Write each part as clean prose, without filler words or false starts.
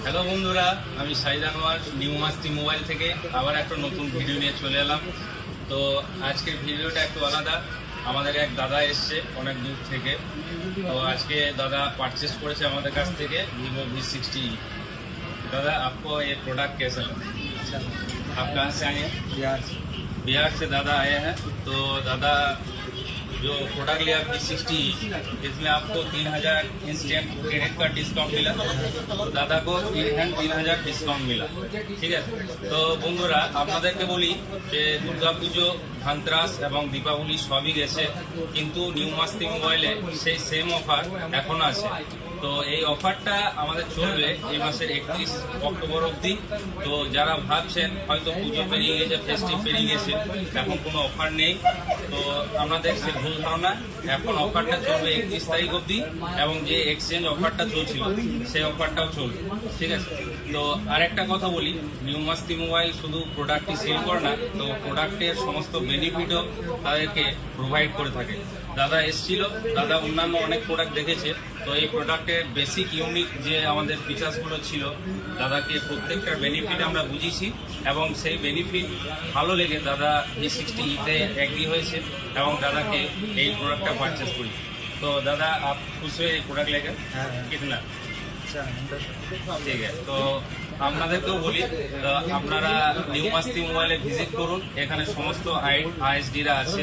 Hello বন্ধুরা, আমি Shahid Anwar new মাস্তি mobile থেকে আবার একটা নতুন ভিডিও নিয়ে চলে এলাম। তো আজকের ভিডিওটা একটু আলাদা। আমাদের এক দাদা এসছে অনেক দূর থেকে। তো আজকে দাদা পারচেস করেছে আমাদের কাছ থেকে Vivo V60। दादा आपको ये प्रोडक्ट कैसा लगा? आप कहाँ से आए हैं? बिहार से दादा आए हैं। तो दादा जो प्रोडक्ट लिया V60, इसमें आपको 3000 इंस्टेंट क्रेडिट का डिस्काउंट मिला। दादा को 3000 ডিসকাউন্ট মিলা। ঠিক আছে। তো বন্ধুরা, আপনাদেরকে বলি যে দুর্গাপুজো, ধনতেরাস এবং দীপাবলি সবই গেছে, কিন্তু নিউ মাস্তি মোবাইলে সেই সেম অফার এখন আছে। তো এই অফারটা আমাদের চলবে এই মাসের 31 অক্টোবর অবধি। তো যারা ভাবছেন হয়তো পুজো পেরিয়ে গেছে, ফেস্টিভ পেরিয়ে গেছে, এখন কোনো অফার নেই, তো আমাদের সে ভুল ধারণা। এখন অফারটা চলবে 31 তারিখ অবধি, এবং যে এক্সচেঞ্জ অফারটা চলছিল সেই অফারটাও চলবে। ঠিক আছে। তো আরেকটা কথা বলি, নিউ মাস্তি মোবাইল শুধু প্রোডাক্টই সেল করে না, তো প্রোডাক্টের সমস্ত বেনিফিটও তাদেরকে প্রোভাইড করে থাকে। দাদা এসেছিল, দাদা অন্যান্য অনেক প্রোডাক্ট দেখেছে। তো এই প্রোডাক্টের বেসিক ইউনিক যে আমাদের ফিচার্সগুলো ছিল, দাদাকে প্রত্যেকটা বেনিফিট আমরা বুঝিয়েছি, এবং সেই বেনিফিট ভালো লেগে দাদা V60 এগ্রি হয়েছে এবং দাদাকে এই প্রোডাক্টটা পারচেস করি। তো দাদা आप खुश हुए प्रोडक्ट लेकर? कितना? ঠিক আছে। তো আপনাদেরকেও বলি, আপনারা নিউ মাস্তি মোবাইলে ভিজিট করুন। এখানে সমস্ত আইএসডিরা আছে।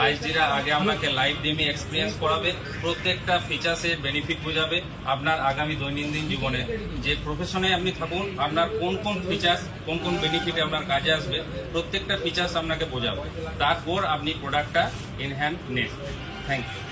আইএসডিরা আগে আপনাকে লাইভ ডেমি এক্সপিরিয়েন্স করাবে, প্রত্যেকটা ফিচার্সের বেনিফিট বোঝাবে। আপনার আগামী দৈনন্দিন জীবনে যে প্রফেশনে আপনি থাকুন, আপনার কোন কোন ফিচার্স, কোন কোন বেনিফিট আপনার কাজে আসবে, প্রত্যেকটা ফিচার্স আপনাকে বোঝাবে। তারপর আপনি প্রোডাক্টটা ইন হ্যান্ড নেন। Thank you.